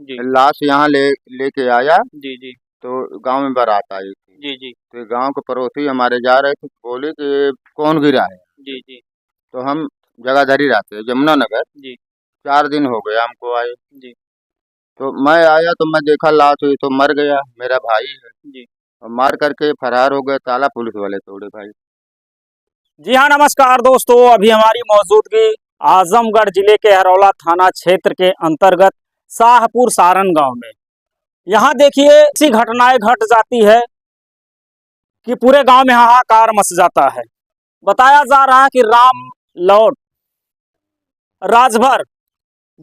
जी। लाश यहाँ लेके आया जी, जी। तो गांव में बारात आई थी। जी, जी। तो गांव के पड़ोसी हमारे जा रहे थे, बोले कि ये कौन गिरा है। जी, जी। तो हम जगाधरी रहते हैं, जमुना नगर। जी। 4 दिन हो गए हमको आए। जी। तो मैं आया तो मैं देखा लाश हुई तो मर गया, मेरा भाई है। जी। और मार करके फरार हो गए, ताला पुलिस वाले तोड़े भाई। जी हाँ, नमस्कार दोस्तों। अभी हमारी मौजूदगी आजमगढ़ जिले के हरौला थाना क्षेत्र के अंतर्गत शाहपुर सारण गांव में। यहाँ देखिए ऐसी घटनाएं घट जाती है कि पूरे गांव में हाहाकार मच जाता है। बताया जा रहा है कि राम लौट राजभर,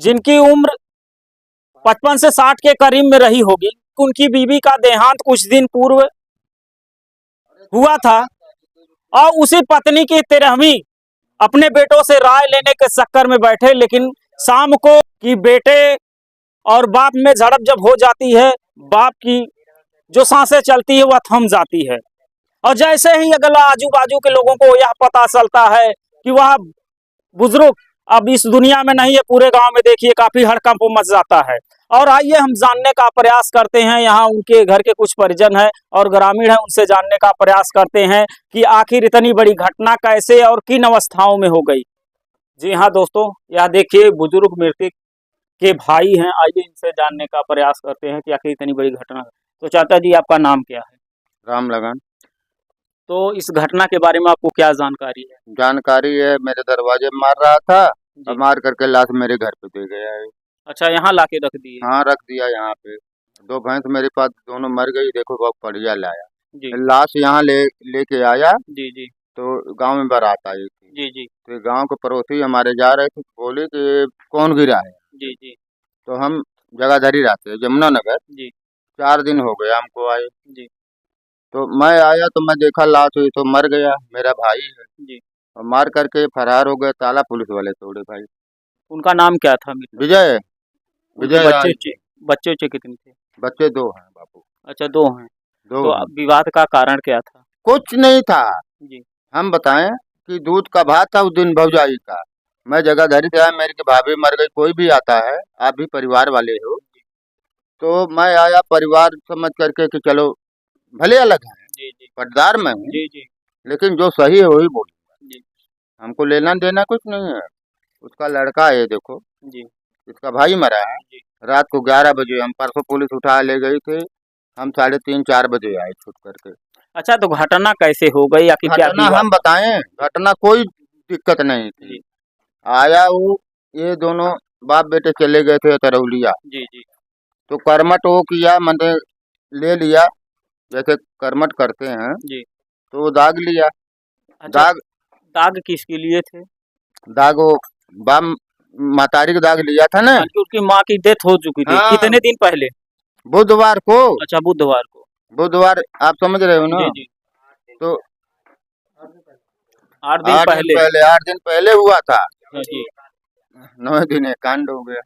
जिनकी उम्र 55 से 60 के करीब में रही होगी, उनकी बीवी का देहांत कुछ दिन पूर्व हुआ था और उसी पत्नी की 13वीं अपने बेटों से राय लेने के चक्कर में बैठे, लेकिन शाम को कि बेटे और बाप में झड़प जब हो जाती है, बाप की जो सांसें चलती है वह थम जाती है। और जैसे ही अगला आजू बाजू के लोगों को यह पता चलता है कि वह बुजुर्ग अब इस दुनिया में नहीं है, पूरे गांव में देखिए काफी हड़कंप मच जाता है। और आइए हम जानने का प्रयास करते हैं, यहाँ उनके घर के कुछ परिजन हैं और ग्रामीण हैं, उनसे जानने का प्रयास करते हैं कि आखिर इतनी बड़ी घटना कैसे और किन अवस्थाओं में हो गई। जी हाँ दोस्तों, यह देखिए बुजुर्ग मृतक के भाई हैं। आइए इनसे जानने का प्रयास करते हैं कि आखिर इतनी बड़ी घटना। तो चाचा जी, आपका नाम क्या है? राम लगन। तो इस घटना के बारे में आपको क्या जानकारी है? जानकारी है, मेरे दरवाजे में मार रहा था और जी। मार करके लाश मेरे घर पे दे गया है। अच्छा, यहाँ लाके रख दिए? हाँ, रख दिया यहाँ पे। 2 भैंस मेरे पास, दोनों मर गई, देखो बहुत बढ़िया लाया। जी। लाश यहाँ लेके आया जी। जी। तो गांव में बारात आई थी। जी। जी। तो गांव के पड़ोसी हमारे जा रहे थे, बोले कि ये कौन गिरा है। जी। जी। तो हम जगाधरी रहते हैं, जमुना नगर। जी। 4 दिन हो गए हमको आए। जी। तो मैं आया तो मैं देखा लाश हुई तो मर गया, मेरा भाई है। जी। और मार करके फरार हो गए, ताला पुलिस वाले तोड़े भाई। उनका नाम क्या था मित्र? विजय, उनके विजय राज। बच्चे उच्चे कितने थे? बच्चे 2 हैं बापू। अच्छा, 2 हैं। 2 तो हैं। अब विवाद का कारण क्या था? कुछ नहीं था। जी। हम बताएं कि दूध का भात था उस दिन भौजाई का। मैं जगाधरी से आया, मेरी की भाभी मर गई, कोई भी आता है, आप भी परिवार वाले हो। तो मैं आया परिवार समझ करके कि चलो, भले अलग हैं, जी। जी। पटदार में हूँ, जी। जी। लेकिन जो सही है वही बोलूंगा। जी। हमको लेना देना कुछ नहीं है। उसका लड़का है, देखो, जी। इसका भाई मरा है। जी। रात को 11 बजे, हम परसों पुलिस उठा ले गई थी, हम 3:30-4 बजे आए छूट करके। अच्छा, तो घटना कैसे हो गई, आखिर क्या घटना विवाद? हम बताएं, घटना कोई दिक्कत नहीं थी। जी। आया वो, ये दोनों बाप बेटे चले गए थे तरौलिया। जी। जी। तो कर्मठ वो किया, मैंने ले लिया, जैसे कर्मठ करते हैं, जी। तो वो दाग लिया। अच्छा, दाग दाग किसके लिए थे? दाग वो बाम महतारी का दाग लिया था ना। क्योंकि उनकी माँ की डेथ हो चुकी थी हाँ, कितने दिन पहले? बुधवार को। अच्छा, बुधवार को। बुधवार, आप समझ रहे हो ना। जी। जी। तो 8 दिन पहले। 8 दिन पहले हुआ था। जी। 9 दिन एक कांड हो गया।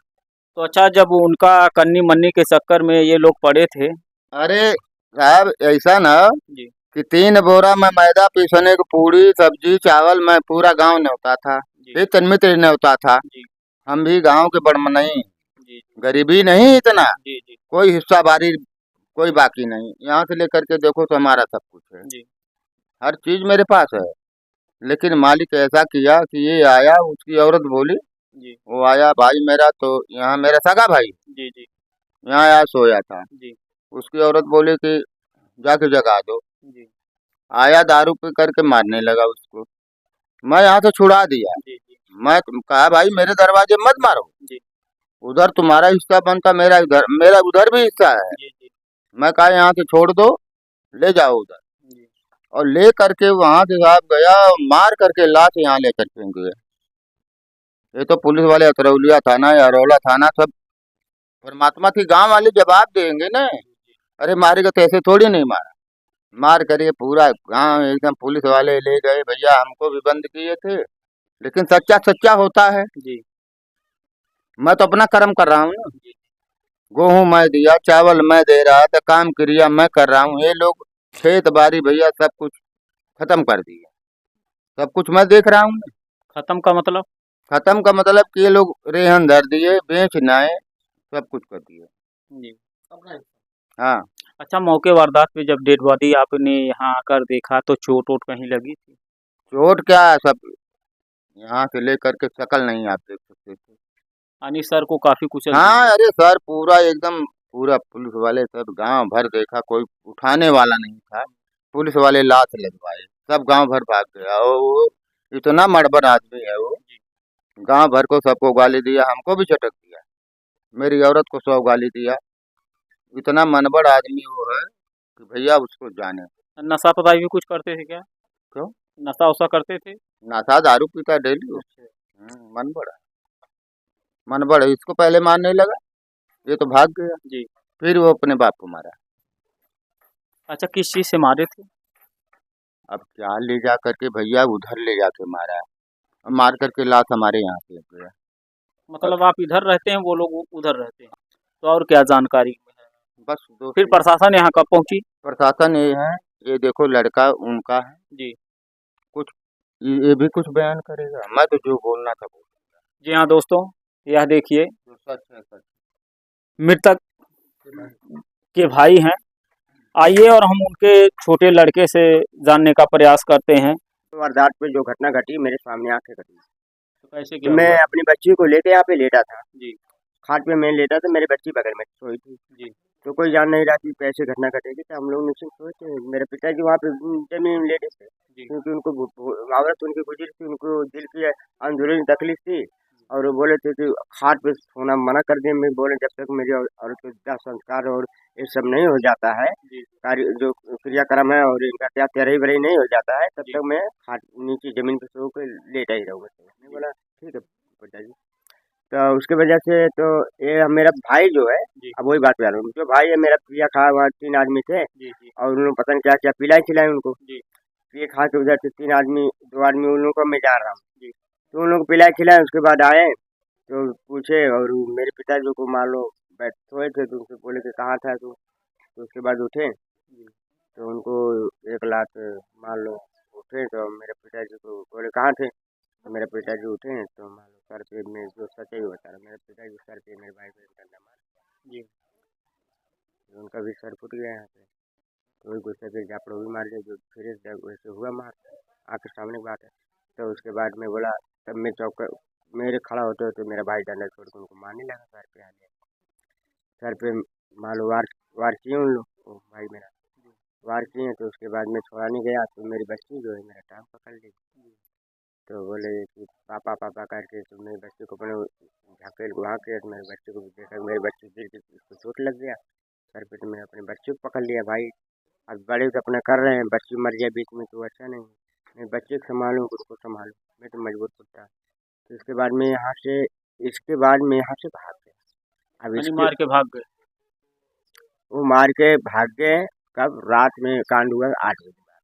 तो अच्छा, जब उनका कन्नी मन्नी के चक्कर में ये लोग पड़े थे। अरे साहब, ऐसा ना जी। कि 3 बोरा में मैदा पीसने को, पूरी सब्जी चावल में पूरा गांव न्योता था। जी। एक मित्र न्योता था। जी। हम भी गांव के बड़मनई, जी। गरीबी नहीं इतना, जी। जी। कोई हिस्सा बारी कोई बाकी नहीं। यहाँ से लेकर के देखो तो हमारा सब कुछ है, जी। हर चीज मेरे पास है। लेकिन मालिक ऐसा किया कि ये आया, उसकी औरत बोली, जी। वो आया भाई मेरा, तो यहाँ मेरा सगा भाई जी। जी। यहाँ आया सोया था। जी। उसकी औरत बोली कि जाके जगा दो। जी। आया, दारू पी करके मारने लगा उसको। मैं यहाँ से छुड़ा दिया। जी। जी। मैं कहा भाई मेरे दरवाजे मत मारो, जी। उधर तुम्हारा हिस्सा बनता, मेरा इधर, मेरा उधर भी हिस्सा है। जी। जी। मैं कहा यहाँ से छोड़ दो, ले जाओ उधर। जी। और ले करके वहां से साहब गया, मार करके लाश यहाँ लेकर फेंक गए। ये तो पुलिस वाले अतरौलिया थाना या अरौला थाना सब परमात्मा की, गांव वाले जवाब देंगे ना। अरे मारेगा तो ऐसे थोड़ी नहीं मारा, मार करे पूरा गांव एकदम। पुलिस वाले ले गए भैया, हमको भी बंद किए थे, लेकिन सच्चा सच्चा होता है। जी। मैं तो अपना कर्म कर रहा हूँ ना। जी। गेहूं मैं दिया, चावल मैं दे रहा था, काम क्रिया मैं कर रहा हूँ। ये लोग खेत बाड़ी भैया सब कुछ खत्म कर दिया, सब कुछ मैं देख रहा हूँ। खत्म का मतलब? खत्म का मतलब कि ये लोग रेहन धर दिए, बेच नाए, सब कुछ कर दिए। जी। हाँ। अच्छा, मौके वारदात पे जब डेड बॉडी आपने यहाँ आकर देखा तो चोट वोट कहीं लगी थी? चोट क्या है, सब यहाँ से लेकर के शकल नहीं आप देख सकते थे। यानी सर को काफी कुचल दिया हाँ, गया। अरे सर पूरा एकदम पूरा पुलिस वाले सब गांव भर देखा, कोई उठाने वाला नहीं था। पुलिस वाले लात लगवाए, सब गांव भर भाग गया। और वो इतना मड़बड़ आदमी है वो, गांव भर को सबको गाली दिया, हमको भी चटक दिया, मेरी औरत को 100 गाली दिया। इतना मनबड़ आदमी वो है कि भैया उसको जाने। नशा पताई भी कुछ करते थे क्या? क्यों? नशा वशा करते थे? नशा दारू पीता डेली वो। अच्छा। मनबड़ है, मनबड़ है। इसको पहले मारने लगा, ये तो भाग गया, जी। फिर वो अपने बाप को मारा। अच्छा, किस चीज से मारे थे? अब क्या ले जा करके भैया उधर ले जाके मारा, और मार करके लाश हमारे यहाँ पे गया। मतलब आप इधर रहते हैं, वो लोग उधर रहते हैं, तो और क्या जानकारी है? बस दोस्त फिर प्रशासन यहाँ कब पहुंची? प्रशासन ये है, ये देखो लड़का उनका है, जी। कुछ ये भी कुछ बयान करेगा, मैं तो जो बोलना था बोल। जी हाँ दोस्तों, यह देखिए जो सच है सच। मृतक के भाई हैं। आइए और हम उनके छोटे लड़के से जानने का प्रयास करते हैं। वारदात पे जो घटना घटी मेरे सामने आके घटी। तो कैसे कि क्या मैं हुआ? अपनी बच्ची को लेके यहाँ पे लेटा था, जी। खाट पे मैं लेटा था, मेरी बच्ची बगल में सोई थी। जी। तो कोई जान नहीं रहा कि कैसे घटना घटेगी, तो हम लोग निश्चिंत सोए थे। मेरे पिताजी वहाँ पे जमीन में लेटे थे, जी। क्योंकि उनको औरत उनकी गुजरी थी, उनको दिल की अंदरूनी तकलीफ थी। और वो बोले थे कि खाट पे सोना मना कर दिए। मैं बोले जब तक मेरी औरत को दाह संस्कार और ये सब नहीं हो जाता है, जी। कार्य जो क्रियाक्रम है और इनका क्या तेरही बरही नहीं हो जाता है, तब जी। तक मैं खाट नीचे जमीन पे सो के लेटा ही रहूँगा। मैं बोला ठीक है पिताजी। तो उसकी वजह से तो ये मेरा भाई जो है, जी। अब वही बात पे आ रहा हूँ, जो भाई है मेरा पिया खा वहाँ 3 आदमी थे, जी। जी। और उन्होंने पता नहीं क्या क्या पिलाई खिलाई उनको। जी। पिए खा के उधर से 3 आदमी 2 आदमी उन लोगों को मैं जान रहा हूँ। जी। तो उन लोगों को पिलाई खिलाए, उसके बाद आए तो पूछे, और मेरे पिताजी को मान लो बैठ सोए थे, तो उनसे बोले कि कहाँ था तू। तो उसके बाद उठे, तो उनको 1 लाख मान लो उठे, तो मेरे पिताजी को बोले कहाँ थे, तो मेरे पिताजी उठे, तो मान लो सर पे में जो सच ही बता रहा, मेरे पिताजी सर पे मेरे भाई को एक डंडा मारा। जी। तो उनका भी सर फूट गया यहाँ पे। तो वही गुस्से के जापड़ो भी मार दिया, जो फिर वैसे हुआ मार, आँख के सामने की बात है। तो उसके बाद मैं बोला, तब मैं चौक मेरे खड़ा होते होते मेरा भाई डंडा छोड़ के उनको मारने लगा सर पे। आने सर पे मान लो वार वार किए उन लोग, वो भाई मेरा वार किए। तो उसके बाद मैं छोड़ाने गया, तो मेरी बच्ची जो है मेरा टांग पकड़ ली। तो बोले कि पापा पापा करके, तो मेरी बच्ची को अपने झकेल वहाँ के, तो मेरे बच्चे को भी देखा, मेरी बच्ची गिर के उसको चोट लग गया सर पे। तो मैंने अपने बच्चे को पकड़ लिया भाई, अब बड़े तो अपना कर रहे हैं, बच्ची मर जाए बीच में तो अच्छा नहीं। मैं बच्चे को संभालूँ उसको संभालूँ, मैं तो मजबूर पड़ता। तो इसके बाद मैं यहाँ से भाग गया। अब यानी इसके मार के भाग गए? वो मार के भाग गए। कब रात में कांड हुआ 8 बजे बाद,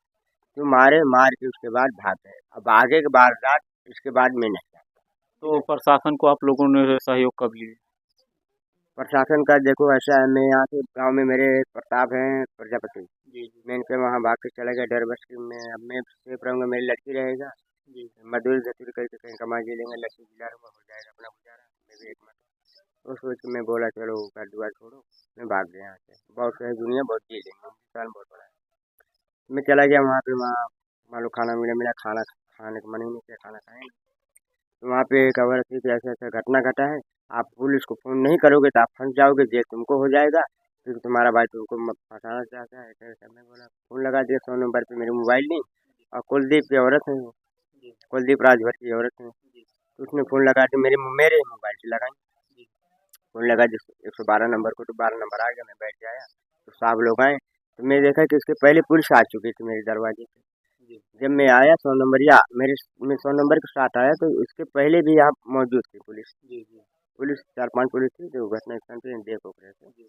तो मार के उसके बाद भाग गए। अब आगे के वारदात इसके बाद में नहीं जानता। तो प्रशासन को आप लोगों ने सहयोग कब लिया? प्रशासन का देखो ऐसा है, मैं यहाँ से गांव में मेरे प्रताप हैं प्रजापति, जी। जी। मैं इनके वहाँ भाग के चला गया डर बस की। मैं अब मैं सेफ रहूँगा, मेरी लड़की रहेगा, जी। मजदूरी धतूरी करके कहीं कमा जी लेंगे, लड़की गुजारा हुआ हो जाएगा अपना गुजारा, मैं भी एक मत। तो सोच के मैं बोला चलो घर दुआर छोड़ो, मैं भाग गया यहाँ से। बहुत सही दुनिया, बहुत जी लेंगे, हिंदुस्तान बहुत बड़ा है। मैं चला गया वहाँ पे, वहाँ मान लो खाना मिला खाना खाने का मन ही नहीं किया, खाना खाएँ। तो वहाँ पे खबर थी कि ऐसा ऐसा घटना घटा है, आप पुलिस को फ़ोन नहीं करोगे तो आप फंस जाओगे, जेल तुमको हो जाएगा, क्योंकि तुम्हारा भाई तुमको फंसाना चाहता है। ऐसा ऐसा मैं बोला, फ़ोन लगा दिया 100 नंबर पे, मेरे मोबाइल नहीं, और कुलदीप की औरत है वो, कुलदीप राजभर की औरत है। तो उसने फ़ोन लगा दिया मेरे मोबाइल से लगाई, फ़ोन लगा जिस 112 नंबर को, तो 12 नंबर आ गया। मैं बैठ के आया तो साहब लोग आए, तो मैं देखा कि इसके पहले पुलिस आ चुकी थी मेरे दरवाजे पे। जब मैं आया 100 नंबर या मैं 100 नंबर के साथ आया, तो इसके पहले भी यहाँ मौजूद थी पुलिस। पुलिस 4-5 पुलिस थी जो घटना स्थल पे देख उख रहे थे।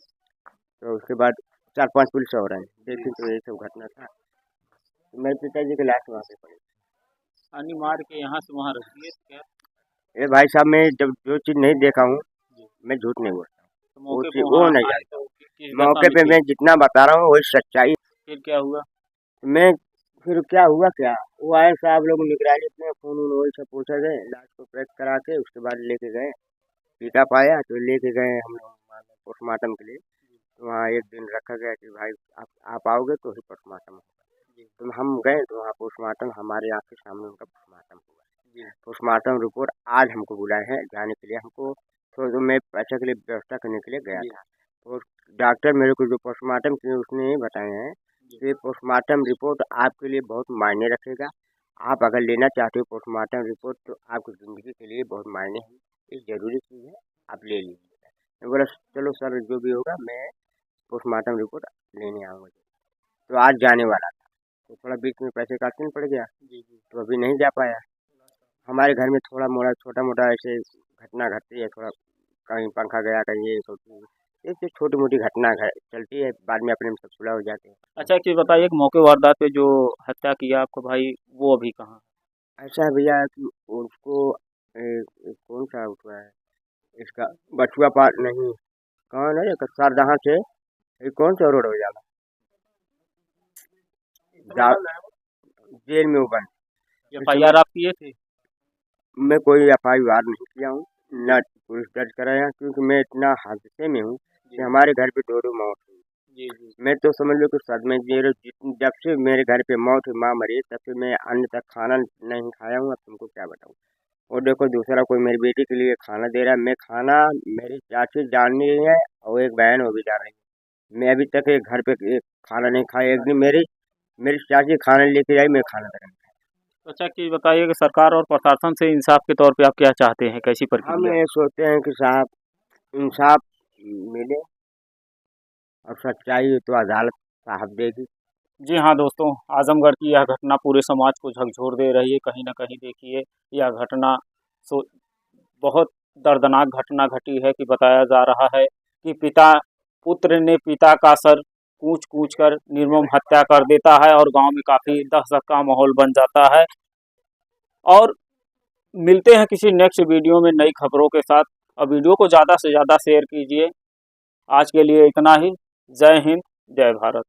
तो उसके बाद 4-5 पुलिस और आए, देखी तो ये सब घटना था। तो मेरे पिताजी की लाश वहाँ पे पड़ी। यानी मार के यहाँ से वहाँ रख दिए तो क्या? ये भाई साहब, मैं जब जो चीज़ नहीं देखा हूँ मैं झूठ नहीं बोलता हूँ, तो वो मौके चीज़ पे वो वहाँ नहीं आए जानता। तो किस दशा मौके में पे थे? मैं जितना बता रहा हूँ वही सच्चाई। फिर क्या हुआ? मैं फिर क्या हुआ क्या, वो आए साहब लोग निगरानी में, फ़ोन वोन वही सब पूछा गए, लाश को पैक करा के उसके बाद लेके गए। टीका पाया तो लेके गए हम लोग पोस्टमार्टम के लिए। तो वहाँ एक दिन रखा गया कि भाई आप आओगे तो ही पोस्टमार्टम होगा। तो हम गए तो वहाँ पोस्टमार्टम हमारे आँख के सामने उनका पोस्टमार्टम हुआ। पोस्टमार्टम रिपोर्ट आज हमको बुलाए हैं जाने के लिए। हमको तो मैं पैसे के लिए व्यवस्था करने के लिए गया था। तो डॉक्टर मेरे को जो पोस्टमार्टम किए उसने ये बताए हैं कि पोस्टमार्टम रिपोर्ट आपके लिए बहुत मायने रखेगा। आप अगर लेना चाहते हो पोस्टमार्टम रिपोर्ट तो आपकी ज़िंदगी के लिए बहुत मायने है, ये ज़रूरी चीज़ है, आप ले लीजिएगा। मैं बोला चलो सर जो भी होगा मैं पोस्टमार्टम रिपोर्ट लेने आऊँगा। तो आज जाने वाला था तो थोड़ा बीच में पैसे का सीन पड़ गया तो अभी नहीं जा पाया। हमारे घर में थोड़ा मोड़ा छोटा मोटा ऐसे घटना घटती है, थोड़ा कहीं पंखा गया कहीं ये ऐसे छोटी मोटी घटना चलती है, बाद में अपने में सब सुलह हो जाते हैं। अच्छा एक चीज़ बताइए कि मौके वारदात पे जो हत्या किया आपको भाई वो अभी कहाँ है? ऐसा है भैया कि उसको कौन सा हुआ है इसका बछुआ पार नहीं कौन है सरदहा से ये कौन सा रोड हो जाना जेल में वो बंद। FIR आप किए थे? मैं कोई FIR नहीं किया हूँ, न पुलिस दर्ज कराया, क्योंकि मैं इतना हादसे में हूँ कि हमारे घर पे दो मौत हुई। मैं तो समझ लो कि सदमे जब से मेरे घर पे मौत हुई, माँ मरी, तब से मैं अन्य तक खाना नहीं खाया हूँ। अब तुमको क्या बताऊँ। और देखो दूसरा कोई मेरी बेटी के लिए खाना दे रहा है, मैं खाना मेरी चाची जान रही है और एक बहन वो भी जान रही है। मैं अभी तक एक घर पे एक खाना नहीं खाया। एक दिन मेरी चाची खाना लेके आई, मैं खाना नहीं खाया। अच्छा एक चीज़ बताइए कि सरकार और प्रशासन से इंसाफ के तौर पे आप क्या चाहते हैं, कैसी हम प्रक्रिया? ये सोचते हैं कि साहब इंसाफ मिले और सच्चाई तो अदालत साहब देगी। जी हाँ दोस्तों, आजमगढ़ की यह घटना पूरे समाज को झकझोर दे रही है। कहीं न कहीं देखिए यह घटना सो बहुत दर्दनाक घटना घटी है कि बताया जा रहा है कि पुत्र ने पिता का सर कूच-कूच कर निर्मम हत्या कर देता है और गांव में काफ़ी दहशत का माहौल बन जाता है। और मिलते हैं किसी नेक्स्ट वीडियो में नई खबरों के साथ। और वीडियो को ज़्यादा से ज़्यादा शेयर कीजिए। आज के लिए इतना ही। जय हिंद, जय भारत।